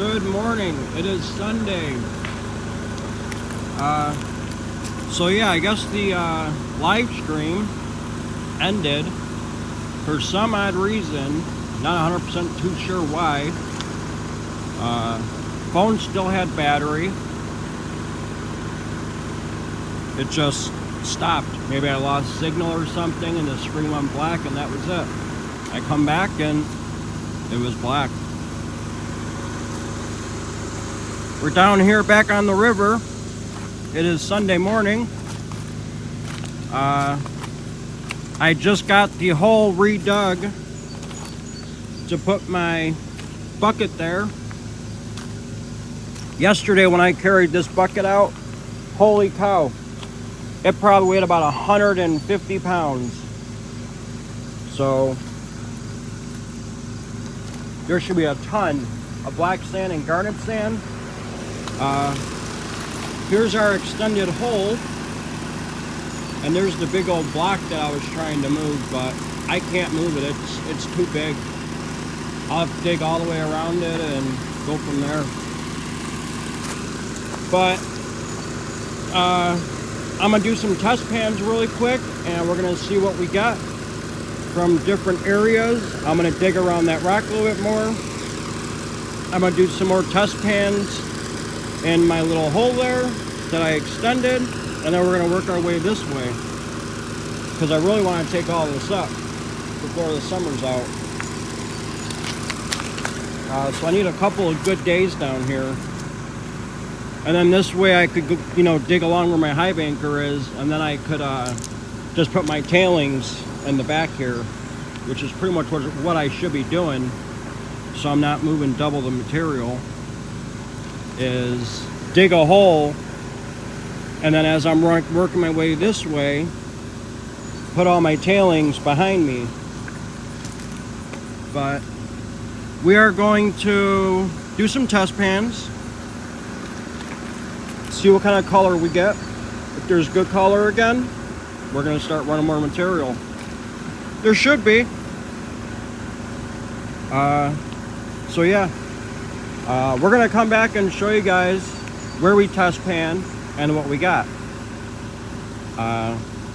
Good morning. It is Sunday. So yeah, I guess the live stream ended for some odd reason. Not 100% too sure why. Phone still had battery. It just stopped. Maybe I lost signal or something and the screen went black and that was it. I come back and it was black. We're down here back on the river. It is Sunday morning. I just got the hole redug to put my bucket there. Yesterday when I carried this bucket out, holy cow, it probably weighed about 150 pounds. So there should be a ton of black sand and garnet sand. Here's our extended hole, and there's the big old block that I was trying to move, but I can't move it. It's too big. I'll have to dig all the way around it and go from there. But I'm gonna do some test pans really quick, and we're gonna see what we got from different areas. I'm gonna dig around that rock a little bit more. I'm gonna do some more test pans in my little hole there that I extended, and then we're gonna work our way this way because I really want to take all this up before the summer's out. So I need a couple of good days down here, and then this way I could, you know, dig along where my high banker is, and then I could just put my tailings in the back here, which is pretty much what I should be doing, so I'm not moving double the material. Is dig a hole, and then as I'm working my way this way, put all my tailings behind me. But we are going to do some test pans, see what kind of color we get. If there's good color again, we're going to start running more material. There should be. So yeah. We're gonna come back and show you guys where we test pan and what we got.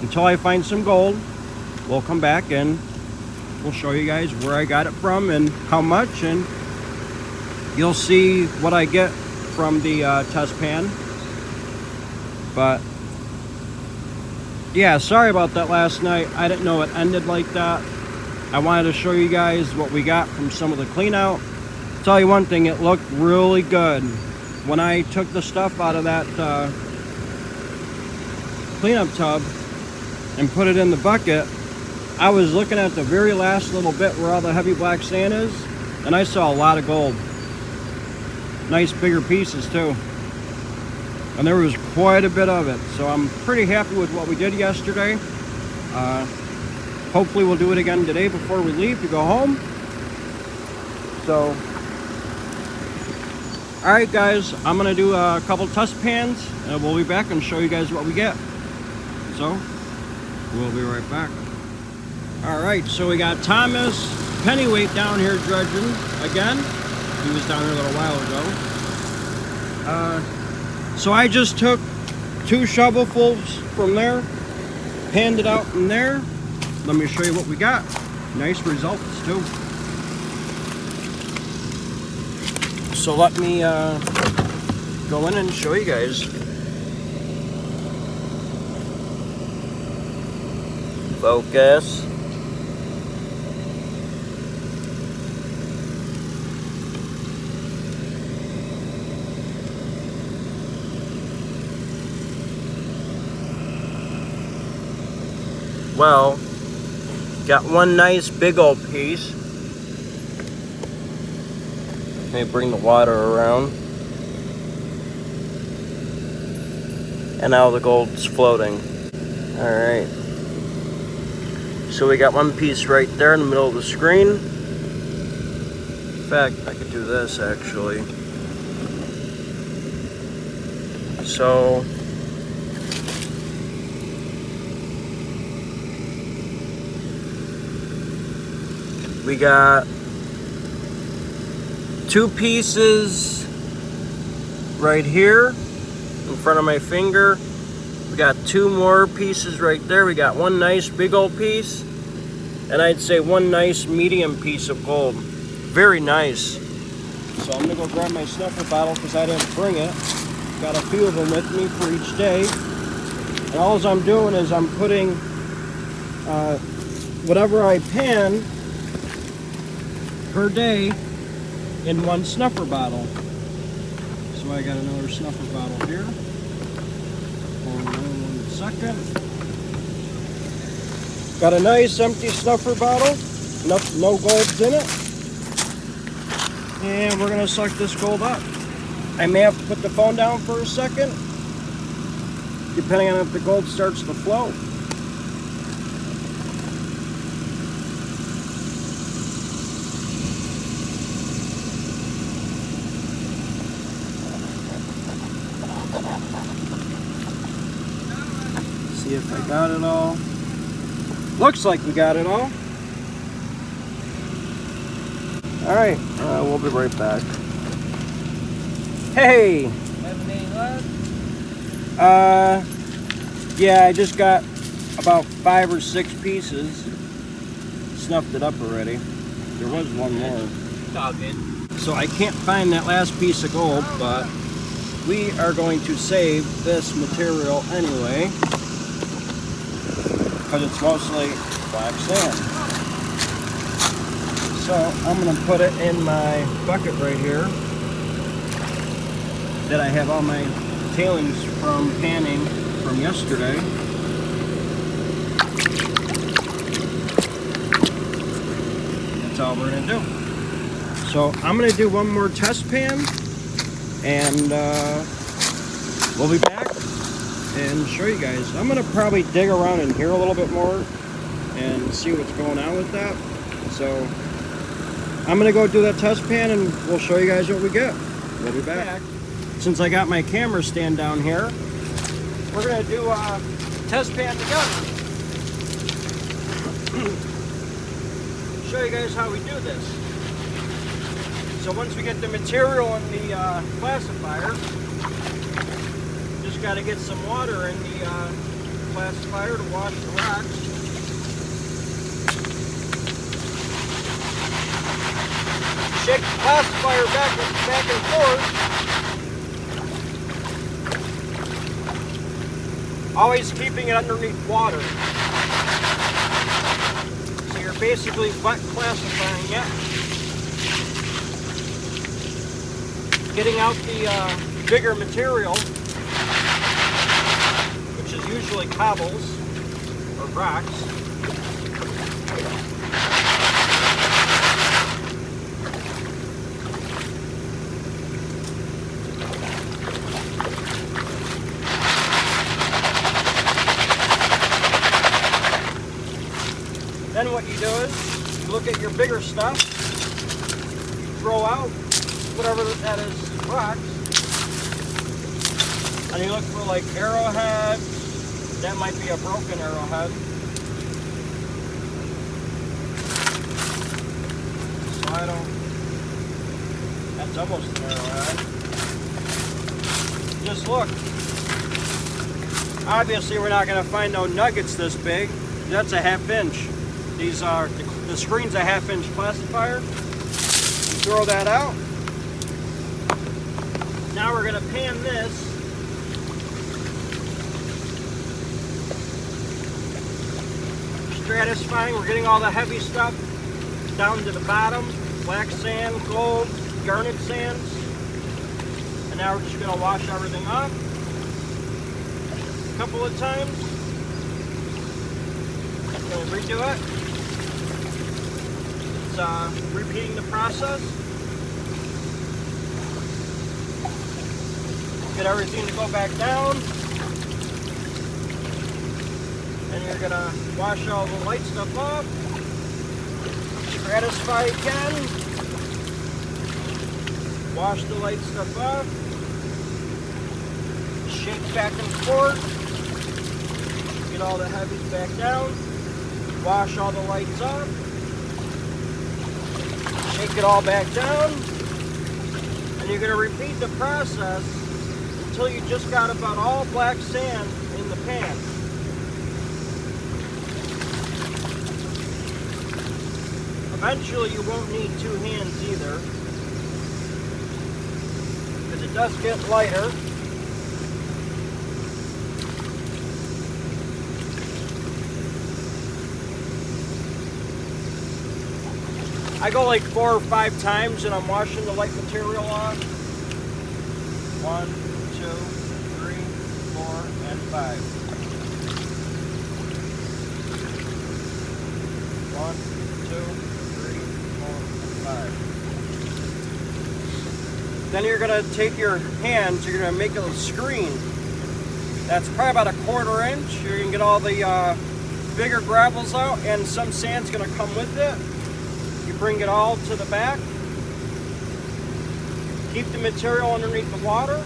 Until I find some gold, we'll come back and we'll show you guys where I got it from and how much, and you'll see what I get from the test pan. But yeah, sorry about that last night. I didn't know it ended like that. I wanted to show you guys what we got from some of the clean out. Tell you one thing, it looked really good. When I took the stuff out of that cleanup tub and put it in the bucket, I was looking at the very last little bit where all the heavy black sand is, and I saw a lot of gold. Nice bigger pieces too. And there was quite a bit of it. So I'm pretty happy with what we did yesterday. Hopefully we'll do it again today before we leave to go home. So alright guys, I'm going to do a couple test pans, and we'll be back and show you guys what we get. So, we'll be right back. Alright, so we got Thomas Pennyweight down here dredging again. He was down here a little while ago. So I just took 2 shovelfuls from there, panned it out in there. Let me show you what we got. Nice results too. So let me go in and show you guys. Focus. Well, got one nice big old piece. Let me bring the water around. And now the gold's floating. Alright. So we got one piece right there in the middle of the screen. In fact, I could do this actually. So we got 2 pieces right here in front of my finger. We got 2 more pieces right there. We got 1 nice big old piece, and I'd say 1 nice medium piece of gold. Very nice. So I'm gonna go grab my snuffer bottle because I didn't bring it. Got a few of them with me for each day. And all I'm doing is I'm putting whatever I pan per day in 1 snuffer bottle. So I got another snuffer bottle here. Hold on 1 second. Got a nice empty snuffer bottle. No gold's in it. And we're gonna suck this gold up. I may have to put the phone down for a second, depending on if the gold starts to flow. See if I got it all. Looks like we got it all. All right, we'll be right back. Hey! Have any left? Yeah, I just got about 5 or 6 pieces. Snuffed it up already. There was 1 more. It's all good. So I can't find that last piece of gold, but we are going to save this material anyway, because it's mostly black sand. So I'm going to put it in my bucket right here that I have all my tailings from panning from yesterday. That's all we're going to do. So I'm going to do 1 more test pan, and we'll be back and show you guys. I'm going to probably dig around in here a little bit more and see what's going on with that. So I'm going to go do that test pan and we'll show you guys what we get. We'll be back. Since I got my camera stand down here, we're going to do a test pan together. Show you guys how we do this. So once we get the material in the classifier, just got to get some water in the classifier to wash the rocks. Shake the classifier back and forth. Always keeping it underneath water. So you're basically wet classifying it. Getting out the bigger material, which is usually cobbles or rocks. Then what you do is you look at your bigger stuff, throw out whatever that is, rocks, and you look for like arrowheads. That might be a broken arrowhead. So that's almost an arrowhead. Just look. Obviously we're not going to find no nuggets this big. That's a 1/2 inch. These are, the screen's a 1/2 inch classifier. You throw that out. Now we're going to pan this. Stratifying, we're getting all the heavy stuff down to the bottom. Black sand, gold, garnet sands. And now we're just going to wash everything off a couple of times. Going to redo it. It's repeating the process. Get everything to go back down. And you're going to wash all the light stuff off. Stratify again. Wash the light stuff off. Shake back and forth. Get all the heavies back down. Wash all the lights off. Shake it all back down. you're going to repeat the process until you just got about all black sand in the pan. Eventually you won't need two hands either, because it does get lighter. I go like 4 or 5 times and I'm washing the light material off. 1, 2, 3, 4, and 5. 1, 2, 3, 4, 5. Then you're going to take your hands, you're going to make a screen. That's probably about a 1/4 inch. You're going to get all the bigger gravels out, and some sand's going to come with it. You bring it all to the back. Keep the material underneath the water.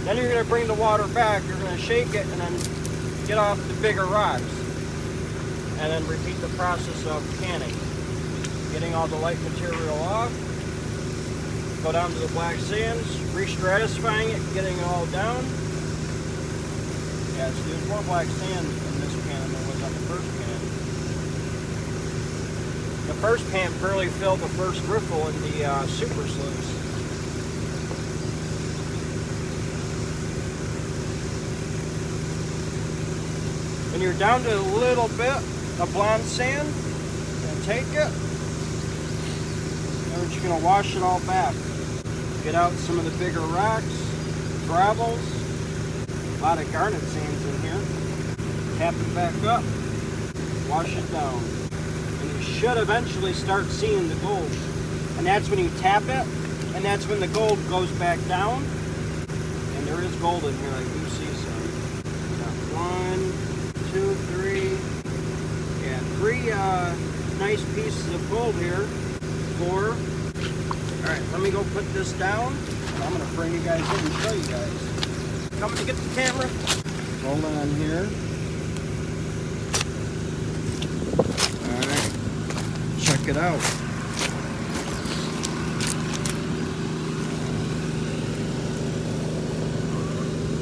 Then you're going to bring the water back. You're going to shake it and then get off the bigger rocks. And then repeat the process of canning. Getting all the light material off. Go down to the black sands, re-stratifying it, getting it all down. Yeah, so there's more black sand in this pan than there was on the first pan. The first pan barely filled the first riffle in the super slips. When you're down to a little bit of blonde sand, you're going to take it, and you're going to wash it all back. Get out some of the bigger rocks, gravels, a lot of garnet sands in here. Tap it back up, wash it down. Should eventually start seeing the gold, and that's when you tap it, and that's when the gold goes back down. And there is gold in here. I do see some. Got 1, 2, 3, yeah, 3 nice pieces of gold here. 4. All right, let me go put this down, and I'm gonna bring you guys in and show you guys. Coming to get the camera. Hold on here. Check it out.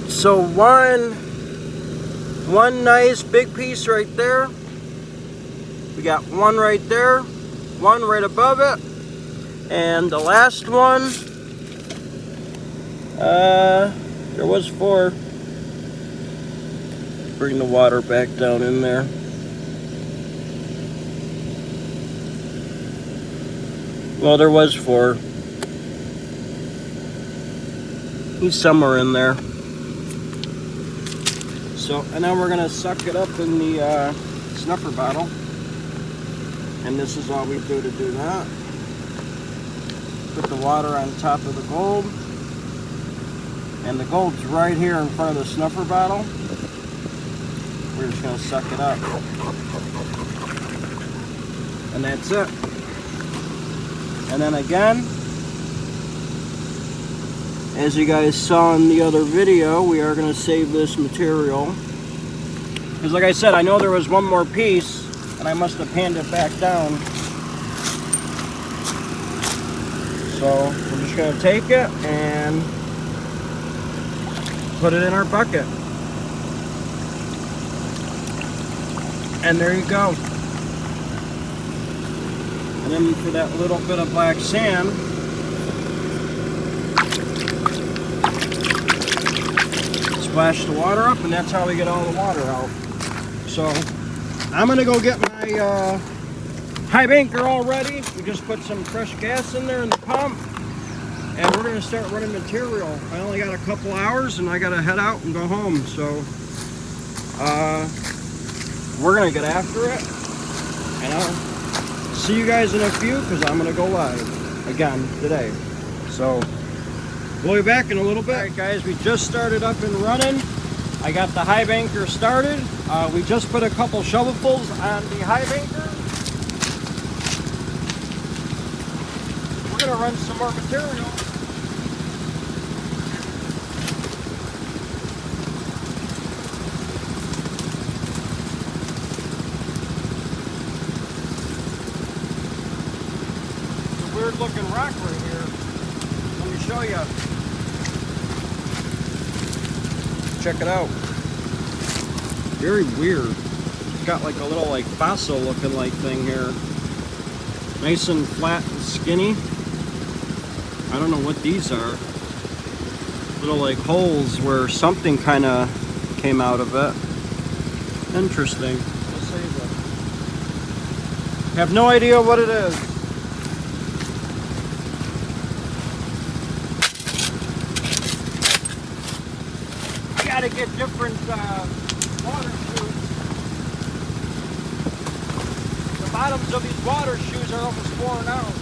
So one nice big piece right there. We got one right there, one right above it, and the last one, there was 4. Bring the water back down in there. Well, there was 4. He's somewhere in there. So, and now we're gonna suck it up in the snuffer bottle. And this is all we do to do that. Put the water on top of the gold. And the gold's right here in front of the snuffer bottle. We're just gonna suck it up. And that's it. And then again, as you guys saw in the other video, we are going to save this material. Because like I said, I know there was one more piece, and I must have panned it back down. So we're just going to take it and put it in our bucket. And there you go. And then for that little bit of black sand, splash the water up, and that's how we get all the water out. So I'm gonna go get my high banker all ready. We just put some fresh gas in there in the pump, and we're gonna start running material. I only got a couple hours, and I gotta head out and go home. So we're gonna get after it, and I'll see you guys in a few, because I'm gonna go live again today. So we'll be back in a little bit. All right, guys, we just started up and running. I got the high banker started. We just put a couple shovelfuls on the high banker. We're gonna run some more material. Looking rock right here. Let me show you. Check it out. Very weird. It's got like a little like fossil looking like thing here. Nice and flat and skinny. I don't know what these are. Little like holes where something kind of came out of it. Interesting. We'll save it. Have no idea what it is. You gotta get different water shoes. The bottoms of these water shoes are almost worn out.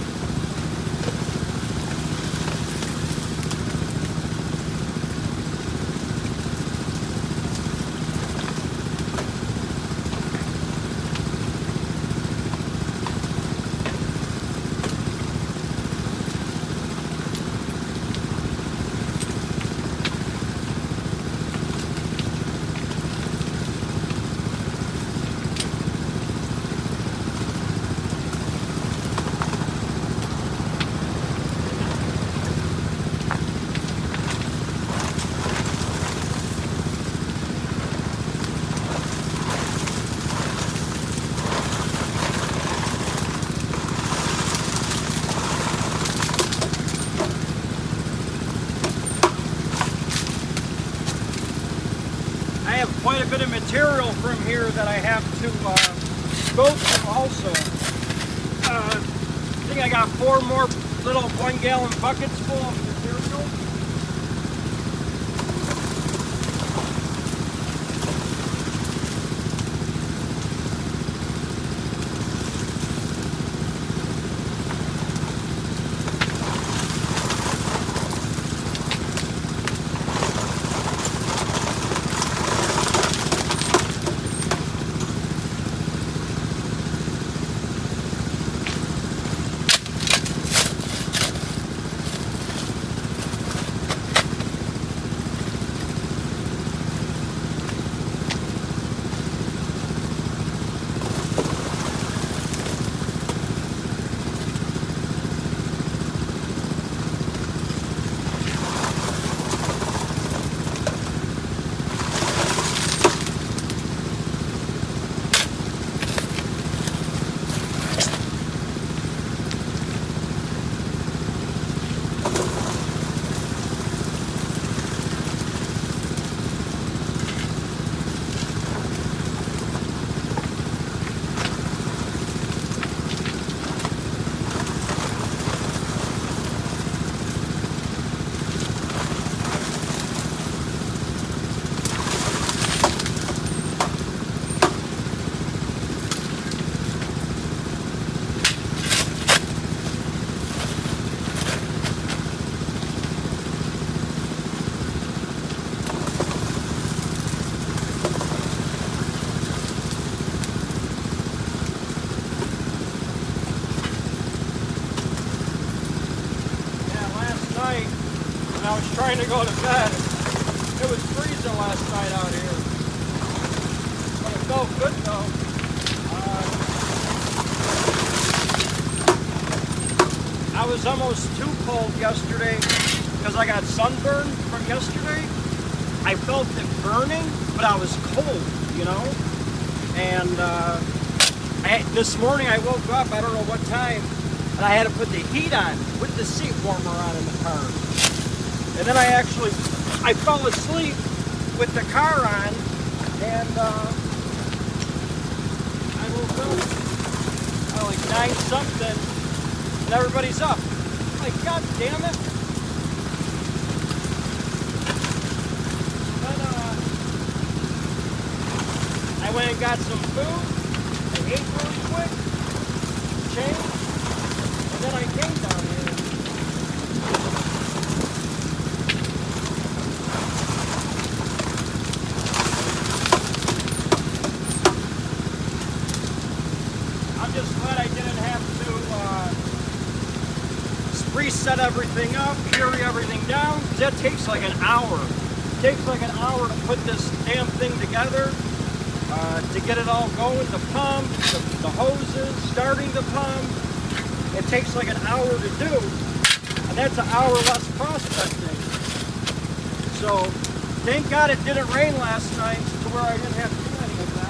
Quite a bit of material from here that I have to go through also. I think I got 4 more little 1-gallon buckets full of material. I was trying to go to bed. It was freezing last night out here. But it felt good though. I was almost too cold yesterday because I got sunburned from yesterday. I felt it burning, but I was cold, you know? And this morning I woke up, I don't know what time, and I had to put the heat on with the seat warmer on in the car. And then I fell asleep with the car on, and I woke up at like 9 something, and everybody's up. I'm like, God damn it. Then I went and got some food, I ate really quick, changed, and then I came down here. Just glad I didn't have to reset everything up, carry everything down, because that takes like an hour. It takes like an hour to put this damn thing together, to get it all going, the pump, the hoses, starting the pump. It takes like an hour to do. And and that's an hour less prospecting. So thank God it didn't rain last night to where I didn't have to do any of that.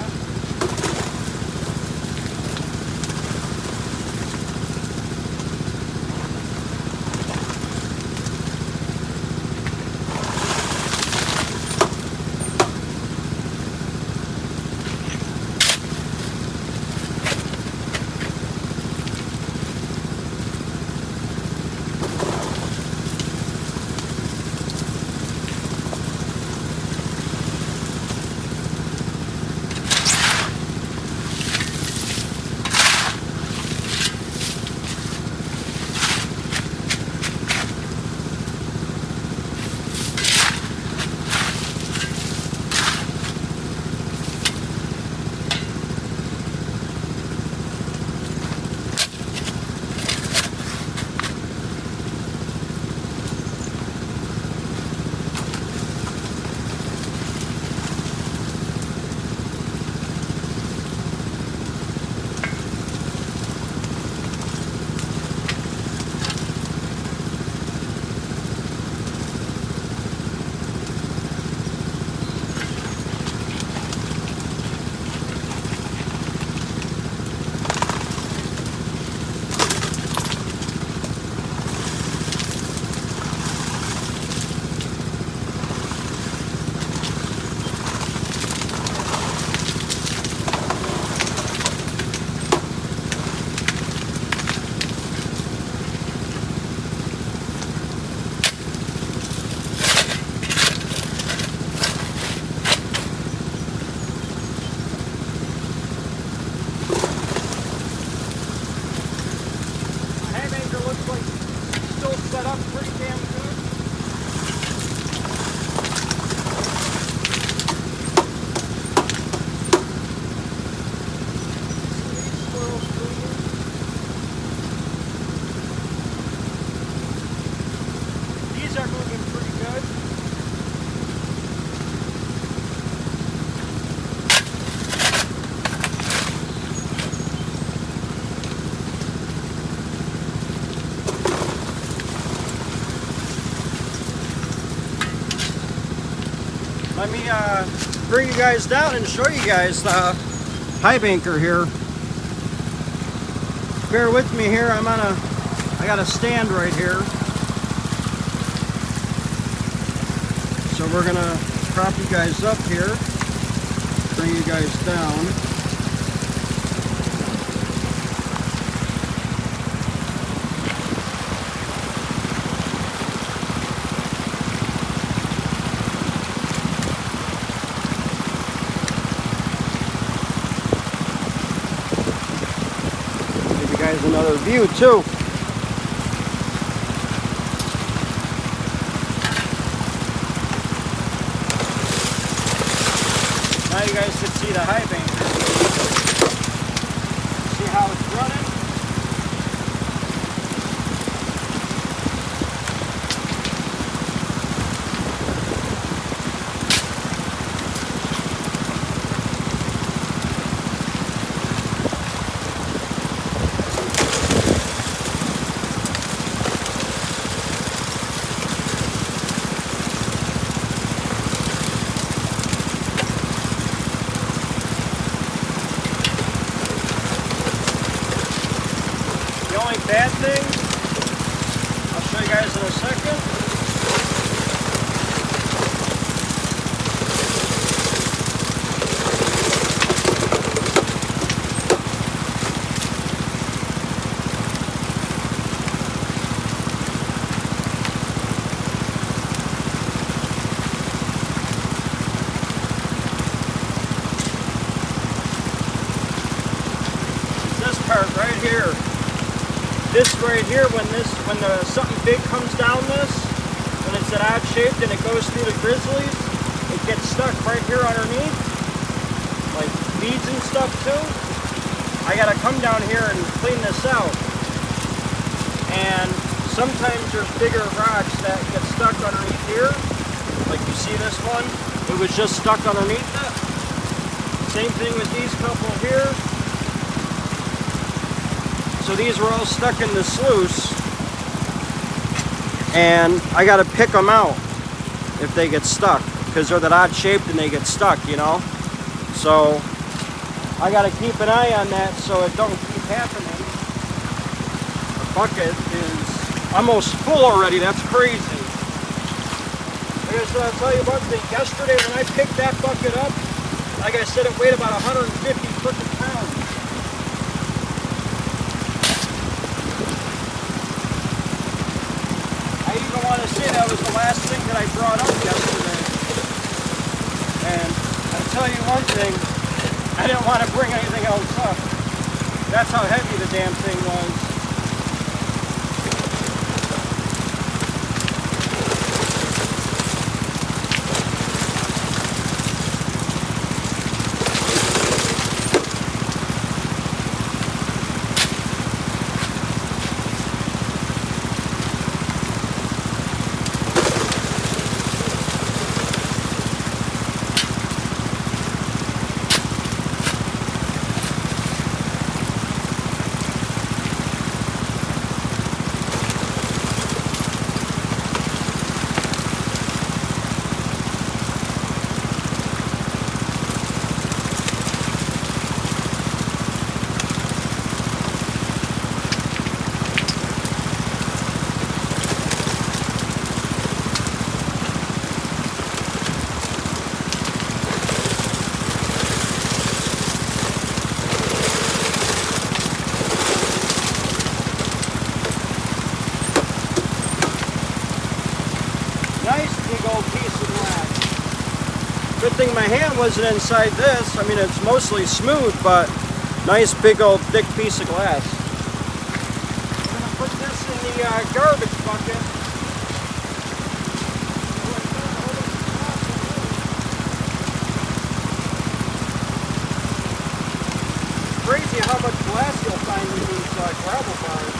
Let me bring you guys down and show you guys the high banker here. Bear with me here. I got a stand right here. So we're gonna prop you guys up here, bring you guys down. Guys, another view too. Now you guys can see the high banker. See how it's running? Bad thing, I'll show you guys in a second. This part right here. This right here, when something big comes down this, when it's an odd shape and it goes through the grizzlies, it gets stuck right here underneath, like beads and stuff too. I gotta come down here and clean this out. And sometimes there's bigger rocks that get stuck underneath here, like you see this one, it was just stuck underneath it. Same thing with these couple here. So these were all stuck in the sluice. and I got to pick them out if they get stuck, because they're that odd shaped and they get stuck, you know. So I got to keep an eye on that so it don't keep happening. The bucket is almost full already. That's crazy. I guess I'll tell you one thing. Yesterday when I picked that bucket up, like I said, it weighed about 150 freaking pounds. I even want to say that was the last thing that I brought up yesterday. And I'll tell you one thing, I didn't want to bring anything else up. That's how heavy the damn thing was. Good thing my hand wasn't inside this. I mean, it's mostly smooth, but nice big old thick piece of glass. I'm gonna put this in the garbage bucket. Crazy how much glass you'll find in these gravel bars.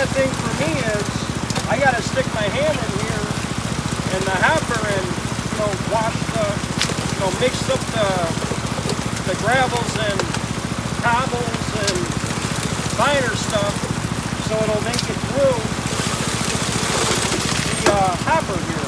Thing for me is I gotta stick my hand in here in the hopper and wash mix up the gravels and cobbles and finer stuff so it'll make it through the hopper here.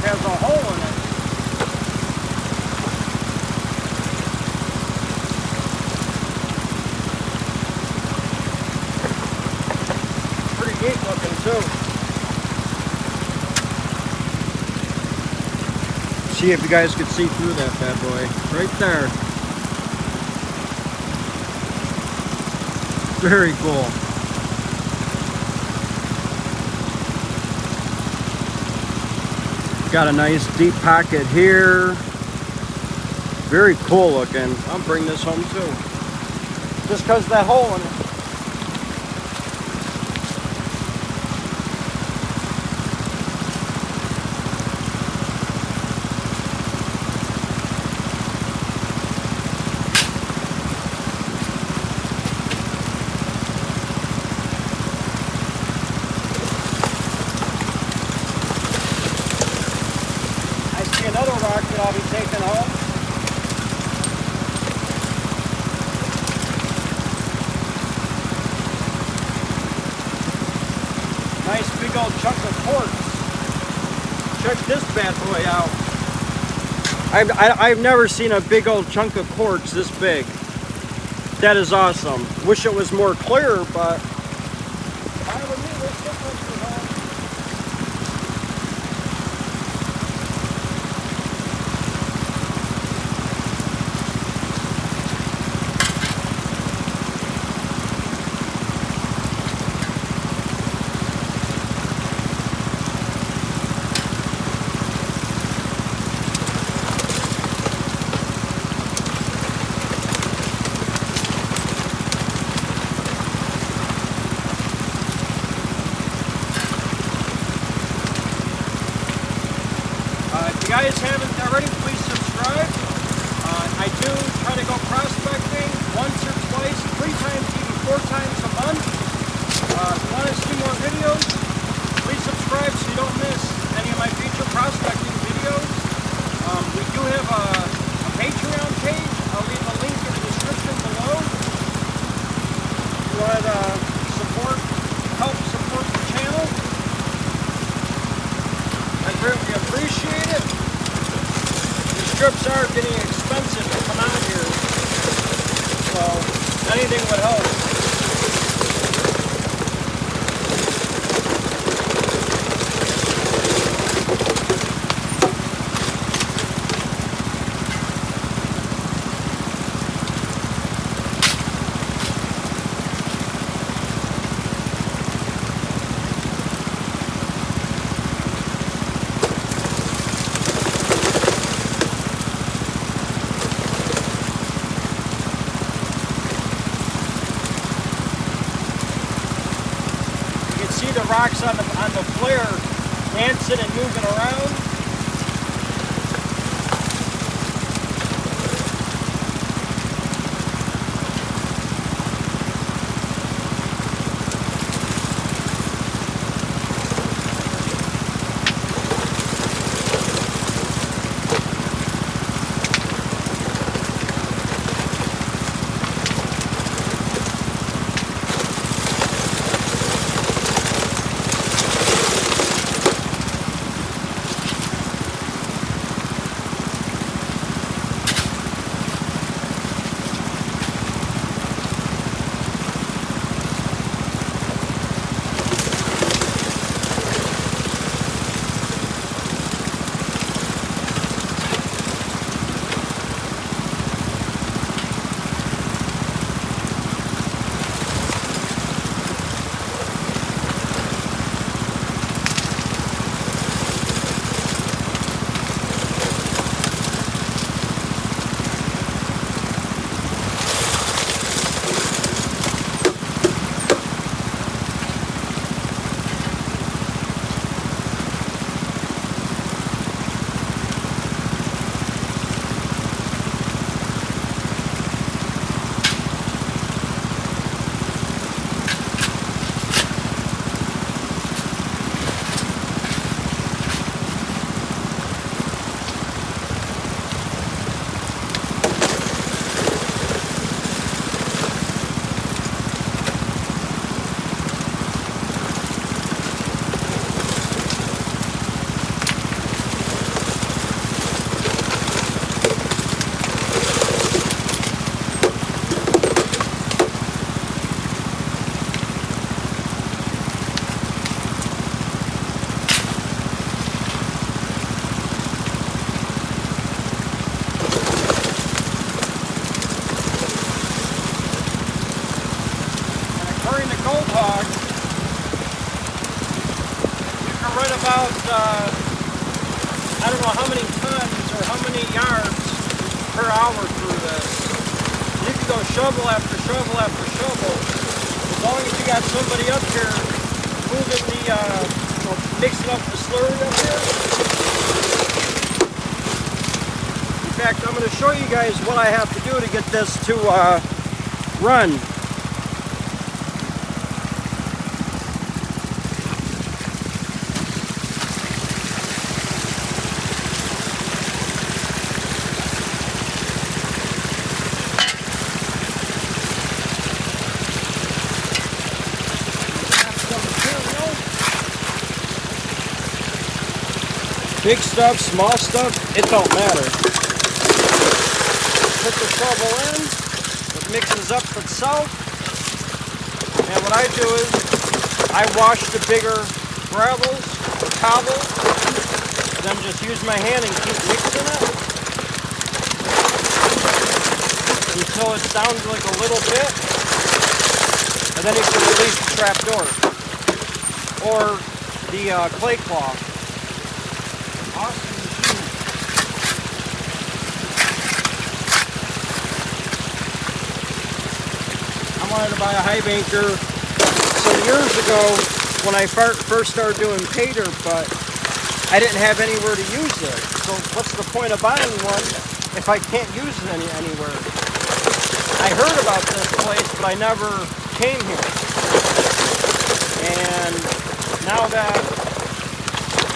Has a hole in it. Pretty neat looking too. See if you guys could see through that bad boy. Right there. Very cool. Got a nice deep pocket here. Very cool looking. I'll bring this home too. Just because of that hole in it. rock that I'll be taking home. Nice big old chunk of quartz. Check this bad boy out. I've never seen a big old chunk of quartz this big. That is awesome. Wish it was more clear, but fine with me. Let's get this for home. If you guys haven't already, please subscribe. I do try to go prospecting once or twice, 3 times, even 4 times a month. If you want to see more videos, please subscribe so you don't miss any of my future prospecting videos. We do have a Patreon page. I'll leave a link in the description below. If you want to help support the channel, I greatly appreciate it. The strips are getting expensive to come out here, so anything would help. See the rocks on the flare dancing and moving around. about, I don't know how many tons or how many yards per hour through this. You can go shovel after shovel after shovel. As long as you got somebody up here moving the, mixing up the slurry up here. In fact, I'm going to show you guys what I have to do to get this to run. Big stuff, small stuff, it don't matter. Put the shovel in, it mixes up itself, and what I do is I wash the bigger gravels or cobbles, and then just use my hand and keep mixing it until it's down to like a little bit, and then you can release the trap door or the clay cloth. Awesome machine. I wanted to buy a high banker some years ago when I first started doing pay dirt, but I didn't have anywhere to use it. So what's the point of buying one if I can't use it anywhere? I heard about this place, but I never came here. And now that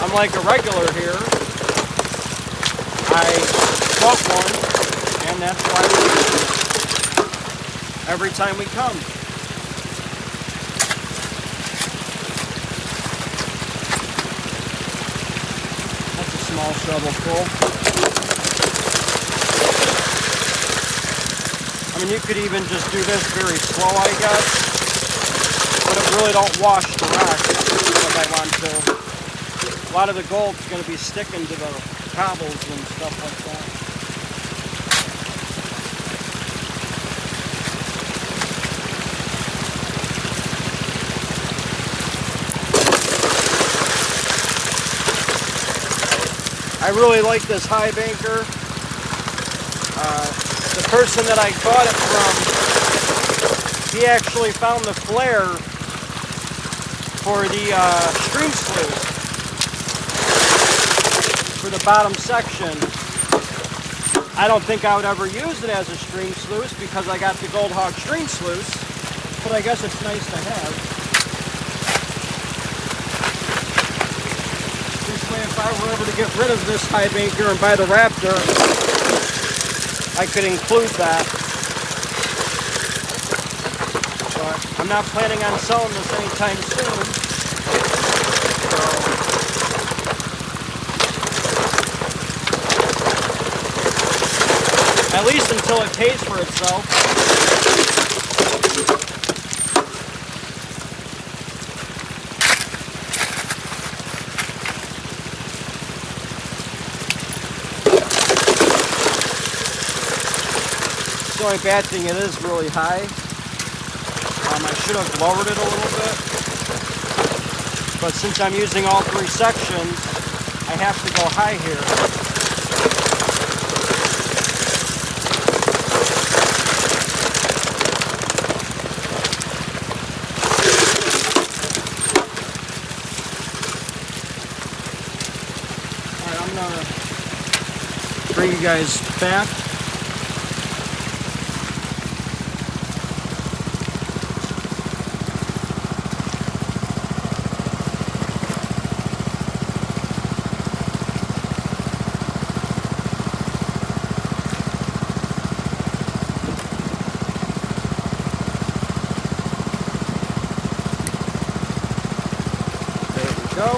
I'm like a regular here, I bought one, and that's why we're using it every time we come. That's a small shovel full. I mean, you could even just do this very slow, I guess, but it really don't wash the rock if I want to. A lot of the gold is going to be sticking to the cobbles and stuff like that. I really like this high banker. The person that I bought it from, he actually found the flare for the stream sluice for the bottom section. I don't think I would ever use it as a stream sluice because I got the Gold Hog stream sluice, but I guess it's nice to have. This way, if I were ever to get rid of this high banker and buy the Raptor, I could include that. But I'm not planning on selling this anytime soon. So, at least until it pays for itself. The only bad thing, it is really high. I should have lowered it a little bit. But since I'm using all three sections, I have to go high here. Alright, I'm gonna bring you guys back. Go.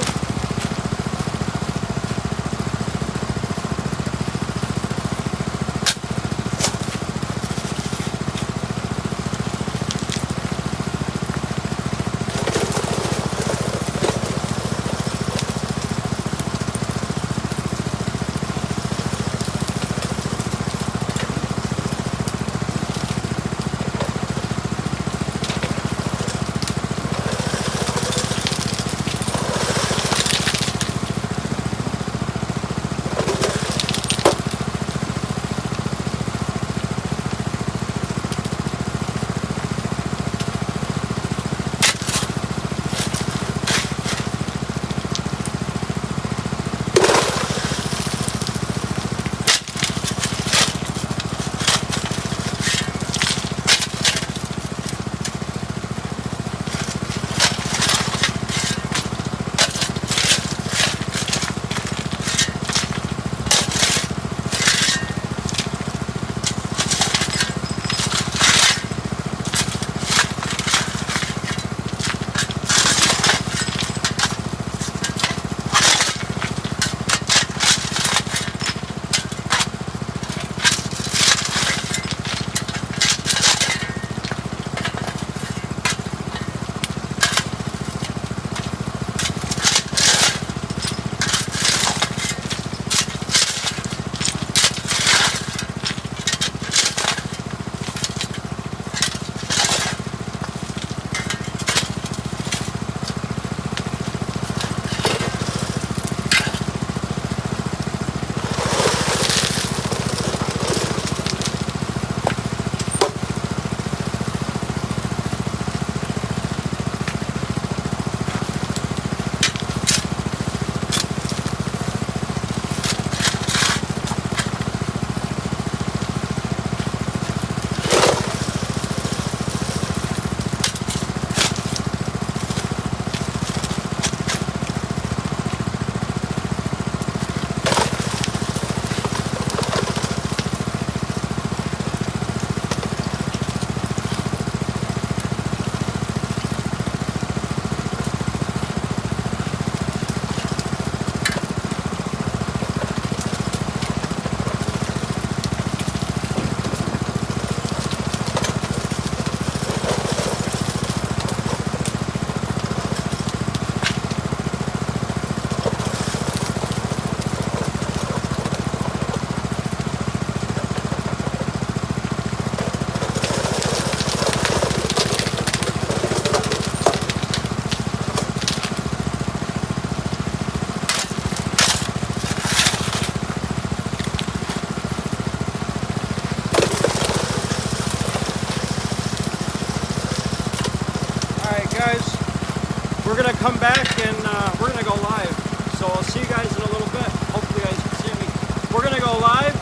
we're gonna come back and we're gonna go live. So I'll see you guys in a little bit. Hopefully you guys can see me. We're gonna go live.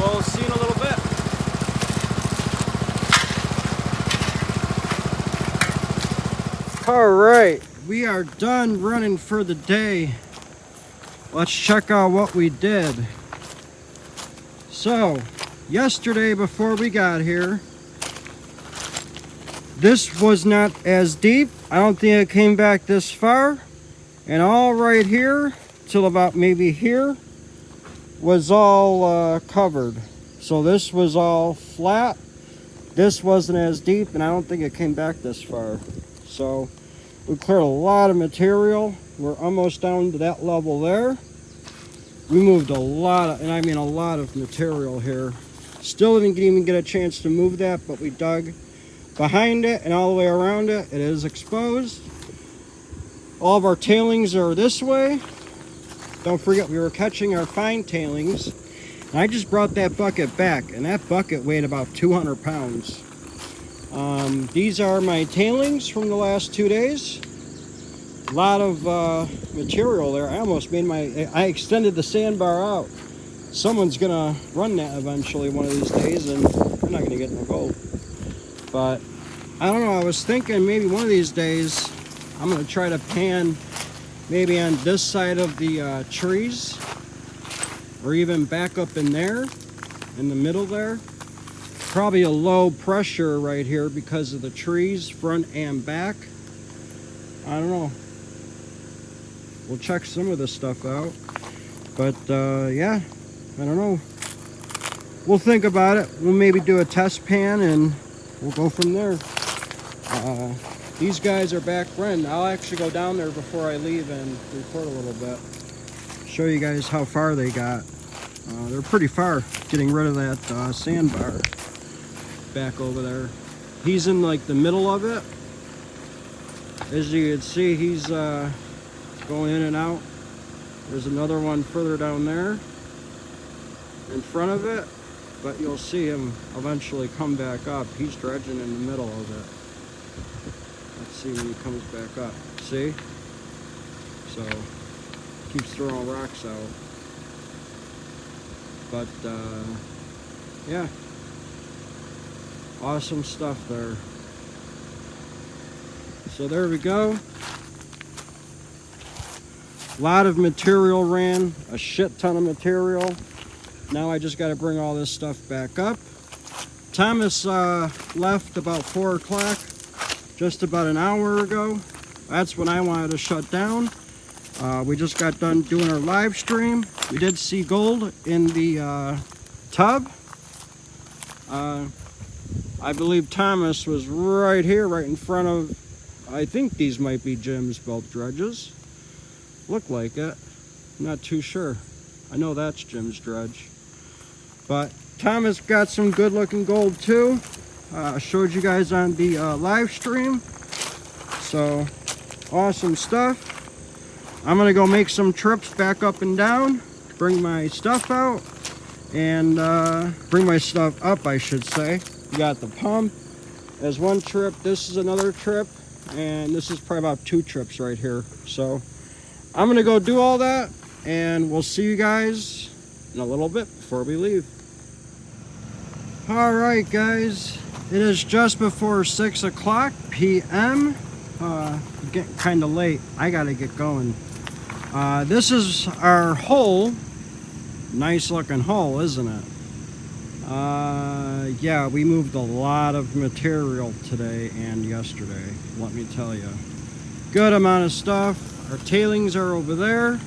We'll see you in a little bit. All right, we are done running for the day. Let's check out what we did. So, yesterday before we got here, this was not as deep. I don't think it came back this far. And all right here, till about maybe here, was all covered. So this was all flat. This wasn't as deep, and I don't think it came back this far. So we cleared a lot of material. We're almost down to that level there. We moved a lot of, and I mean a lot of material here. Still didn't even get a chance to move that, but we dug behind it and all the way around it. It is exposed. All of our tailings are this way. Don't forget we were catching our fine tailings. And I just brought that bucket back, and that bucket weighed about 200 pounds. These are my tailings from the last 2 days. A lot of material there. I almost made I extended the sandbar out. Someone's gonna run that eventually one of these days, and they're not gonna get no gold. But I don't know, I was thinking maybe one of these days I'm gonna try to pan maybe on this side of the trees, or even back up in there, in the middle there. Probably a low pressure right here because of the trees, front and back. I don't know. We'll check some of this stuff out. But yeah, I don't know. We'll think about it. We'll maybe do a test pan and we'll go from there. These guys are back running. I'll actually go down there before I leave and record a little bit. Show you guys how far they got. They're pretty far getting rid of that sandbar back over there. He's in like the middle of it. As you can see, he's going in and out. There's another one further down there in front of it, but you'll see him eventually come back up. He's dredging in the middle of it. Let's see when he comes back up. See? So, keeps throwing rocks out. But, yeah. Awesome stuff there. So there we go. A lot of material ran, a shit ton of material. Now I just got to bring all this stuff back up. Thomas left about 4 o'clock, just about an hour ago. That's when I wanted to shut down. We just got done doing our live stream. We did see gold in the tub. I believe Thomas was right here, right in front of, I think these might be Jim's belt dredges. Look like it. I'm not too sure. I know that's Jim's dredge. But Thomas got some good looking gold too. Showed you guys on the live stream. So awesome stuff. I'm gonna go make some trips back up and down, bring my stuff out, and bring my stuff up, I should say. We got the pump as one trip. This is another trip, and this is probably about 2 trips right here. So I'm gonna go do all that, and we'll see you guys in a little bit before we leave. All right, guys, it is just before 6 o'clock p.m. Getting kind of late. I gotta get going. This is our hole. Nice looking hole, isn't it? Yeah, we moved a lot of material today and yesterday, let me tell you. Good amount of stuff. Our tailings are over there.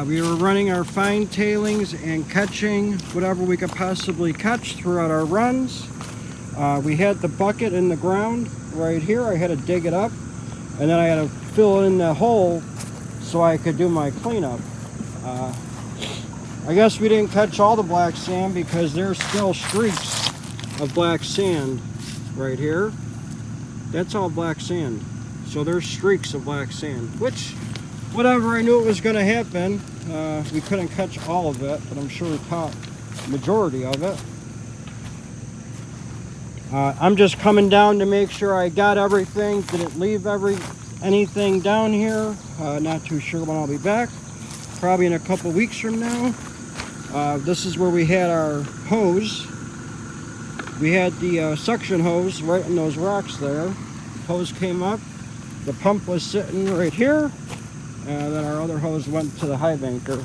We were running our fine tailings and catching whatever we could possibly catch throughout our runs. We had the bucket in the ground right here. I had to dig it up, and then I had to fill in the hole so I could do my cleanup. I guess we didn't catch all the black sand because there's still streaks of black sand right here. That's all black sand. So there's streaks of black sand, which, whatever, I knew it was going to happen. We couldn't catch all of it, but I'm sure we caught the majority of it. I'm just coming down to make sure I got everything, didn't leave anything down here. Not too sure when I'll be back. Probably in a couple weeks from now. This is where we had our hose. We had the suction hose right in those rocks there. Hose came up. The pump was sitting right here. And then our other hose went to the high banker.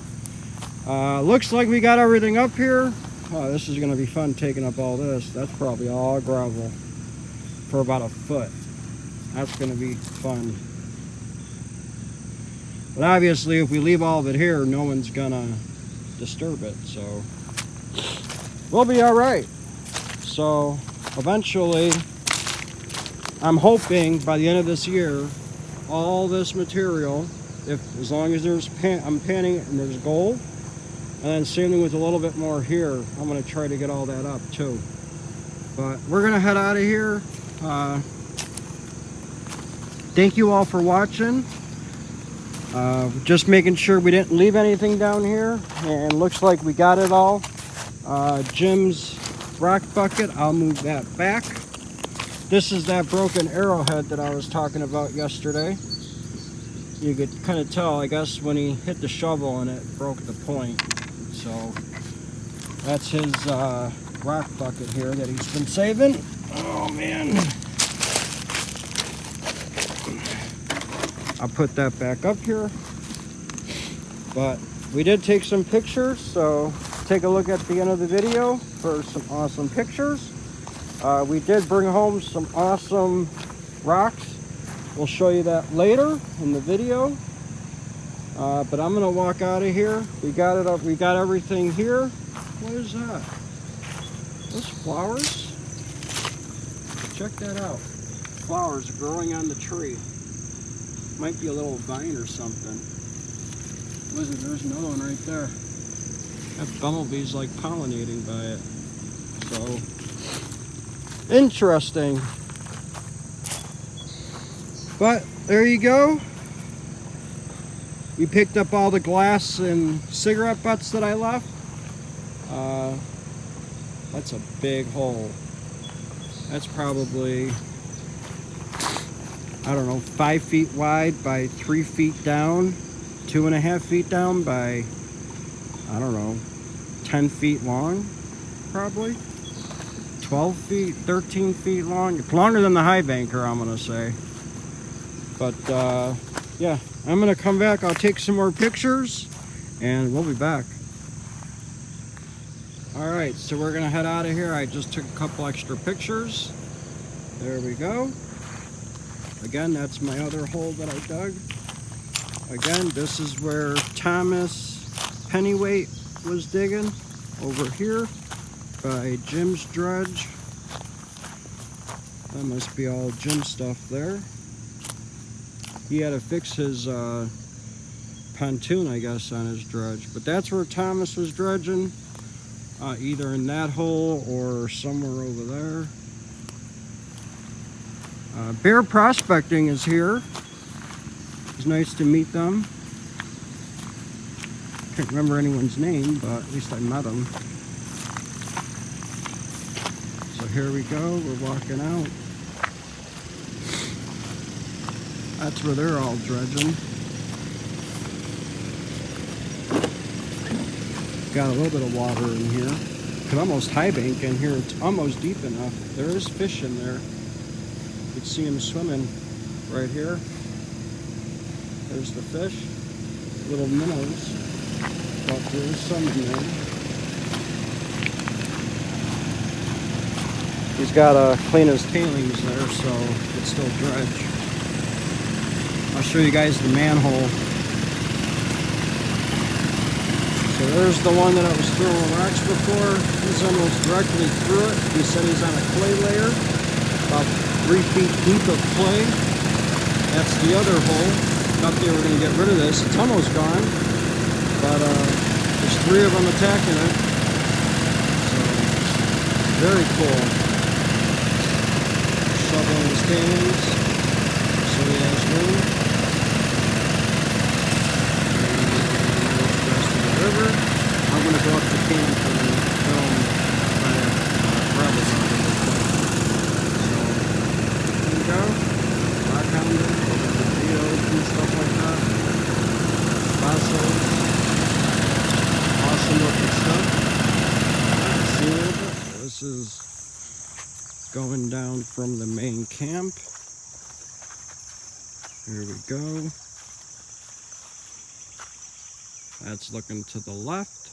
Looks like we got everything up here. Oh, this is going to be fun taking up all this. That's probably all gravel for about a foot. That's going to be fun. But obviously, if we leave all of it here, no one's going to disturb it. So we'll be all right. So eventually, I'm hoping by the end of this year, all this material, as long as I'm panning it and there's gold, and then same thing with a little bit more here, I'm going to try to get all that up too. But we're going to head out of here. Thank you all for watching. Just making sure we didn't leave anything down here, and looks like we got it all. Jim's rock bucket, I'll move that back. This is that broken arrowhead that I was talking about yesterday. You could kind of tell, I guess, when he hit the shovel and it broke the point. So that's his rock bucket here that he's been saving. Oh man. I'll put that back up here. But we did take some pictures, so take a look at the end of the video for some awesome pictures. We did bring home some awesome rocks. We'll show you that later in the video. But I'm gonna walk out of here. We got it up. We got everything here. What is that? Those flowers? Check that out. Flowers growing on the tree. Might be a little vine or something. Listen, there's another one right there. That bumblebee's like pollinating by it. So interesting. But there you go. We picked up all the glass and cigarette butts that I left. That's a big hole. That's probably, I don't know, 5 feet wide by 3 feet down, 2.5 feet down by, I don't know, 10 feet long, probably. 12 feet, 13 feet long. It's longer than the high banker, I'm gonna say. But yeah, I'm gonna come back. I'll take some more pictures and we'll be back. All right, so we're gonna head out of here. I just took a couple extra pictures. There we go. Again, that's my other hole that I dug. Again, this is where Thomas Pennyweight was digging, over here by Jim's dredge. That must be all Jim stuff there. He had to fix his pontoon, I guess, on his dredge. But that's where Thomas was dredging, either in that hole or somewhere over there. Bear Prospecting is here. It's nice to meet them. Can't remember anyone's name, but at least I met them. So here we go, we're walking out. That's where they're all dredging. Got a little bit of water in here. Could almost high bank in here. It's almost deep enough. There is fish in there. You can see them swimming right here. There's the fish. Little minnows. But there's some in there. He's got to clean his tailings there, so it's still dredge. I'll show you guys the manhole. So there's the one that I was throwing rocks before. He's almost directly through it. He said he's on a clay layer, about 3 feet deep of clay. That's the other hole. Thought they were going to get rid of this. The tunnel's gone, but there's 3 of them attacking it. So very cool. Shoveling his tailings so he has room. River. I'm going to go up to camp and film my gravel on it. So, here we go. Rock Hound over the faces going down from the main camp. Here we go. That's looking to the left.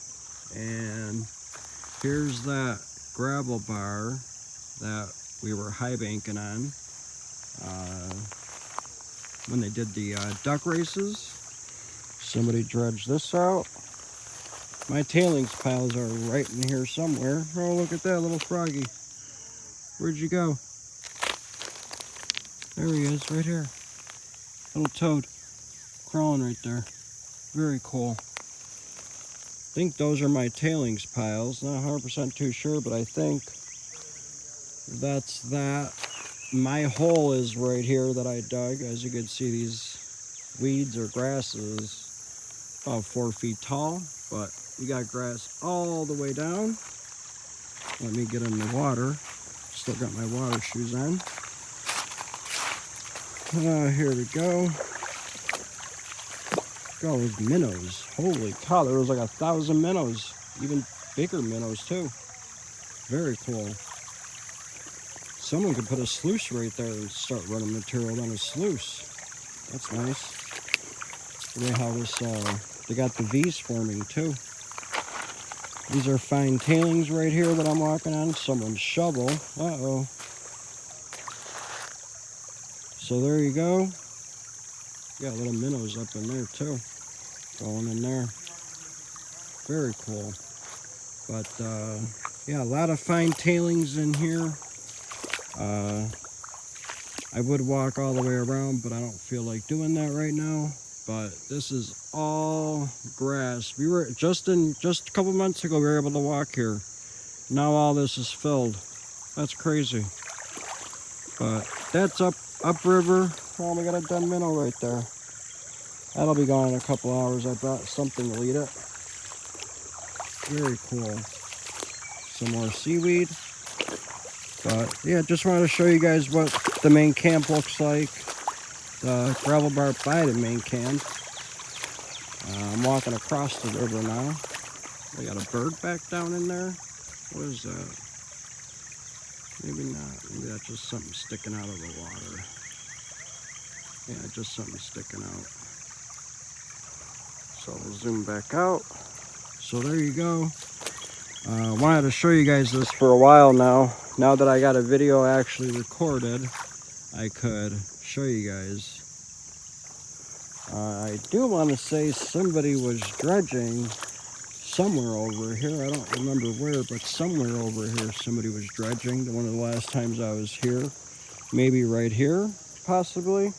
And here's that gravel bar that we were high banking on when they did the duck races. Somebody dredged this out. My tailings piles are right in here somewhere. Oh, look at that little froggy. Where'd you go? There he is, right here. Little toad crawling right there. Very cool. I think those are my tailings piles. Not 100% too sure, but I think that's that. My hole is right here that I dug. As you can see, these weeds or grasses about 4 feet tall, but we got grass all the way down. Let me get in the water. Still got my water shoes on. Here we go. Look at all those minnows. Holy cow, there was like 1,000 minnows. Even bigger minnows too. Very cool. Someone could put a sluice right there and start running material down a sluice. That's nice. Look at how this, they got the V's forming too. These are fine tailings right here that I'm walking on. Someone's shovel. Uh-oh. So there you go. Got little minnows up in there too. Going in there. Very cool. But yeah, a lot of fine tailings in here. I would walk all the way around, but I don't feel like doing that right now. But this is all grass. We were just a couple months ago we were able to walk here. Now all this is filled. That's crazy. But that's upriver. Oh, we got a dead minnow right there. That'll be gone in a couple hours. I brought something to eat it. Very cool. Some more seaweed. But yeah, just wanted to show you guys what the main camp looks like. The gravel bar by the main camp. I'm walking across the river now. We got a bird back down in there. What is that? Maybe not. Maybe that's just something sticking out of the water. Yeah, just something sticking out. So we'll zoom back out. So there you go. Wanted to show you guys this for a while now. Now that I got a video actually recorded, I could show you guys. I do want to say somebody was dredging somewhere over here. I don't remember where, but somewhere over here somebody was dredging. One of the last times I was here. Maybe right here, possibly.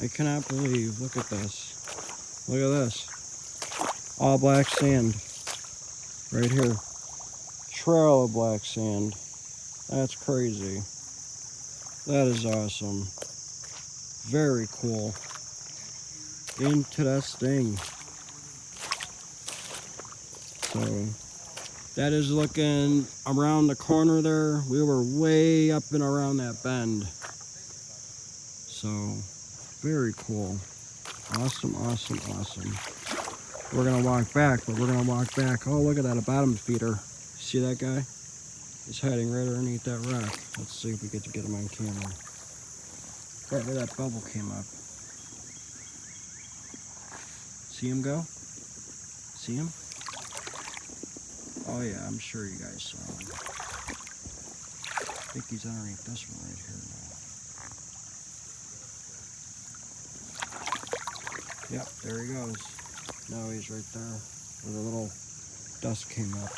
I cannot believe, look at this. Look at this. All black sand. Right here. Trail of black sand. That's crazy. That is awesome. Very cool. Interesting. So, that is looking around the corner there. We were way up and around that bend. So, very cool. Awesome, awesome, awesome. We're going to walk back, but we're going to walk back. Oh, look at that, a bottom feeder. See that guy? He's hiding right underneath that rock. Let's see if we get to get him on camera. Right where that bubble came up. See him go? See him? Oh yeah, I'm sure you guys saw him. I think he's underneath this one right here now. Yep, there he goes. Now he's right there where the little dust came up.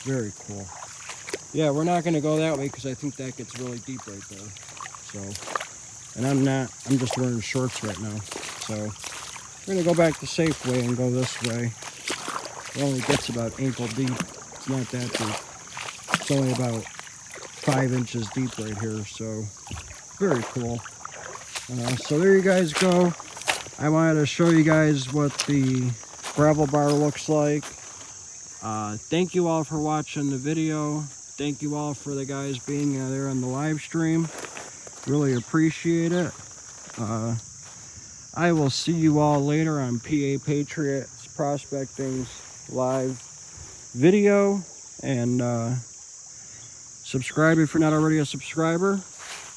Very cool. Yeah, we're not going to go that way because I think that gets really deep right there. So, and I'm just wearing shorts right now. So, we're going to go back the safe way and go this way. It only gets about ankle deep. It's not that deep. It's only about 5 inches deep right here. So, very cool. So there you guys go. I wanted to show you guys what the gravel bar looks like. Thank you all for watching the video. Thank you all for the guys being there on the live stream. Really appreciate it. I will see you all later on PA Patriots Prospecting's live video, and subscribe if you're not already a subscriber.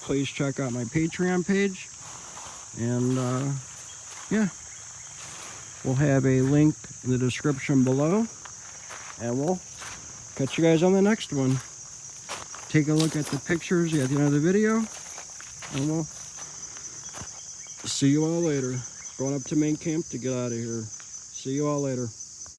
Please check out my Patreon page, and yeah, we'll have a link in the description below, and we'll catch you guys on the next one. Take a look at the pictures at the end of the video, and we'll see you all later. Going up to main camp to get out of here. See you all later.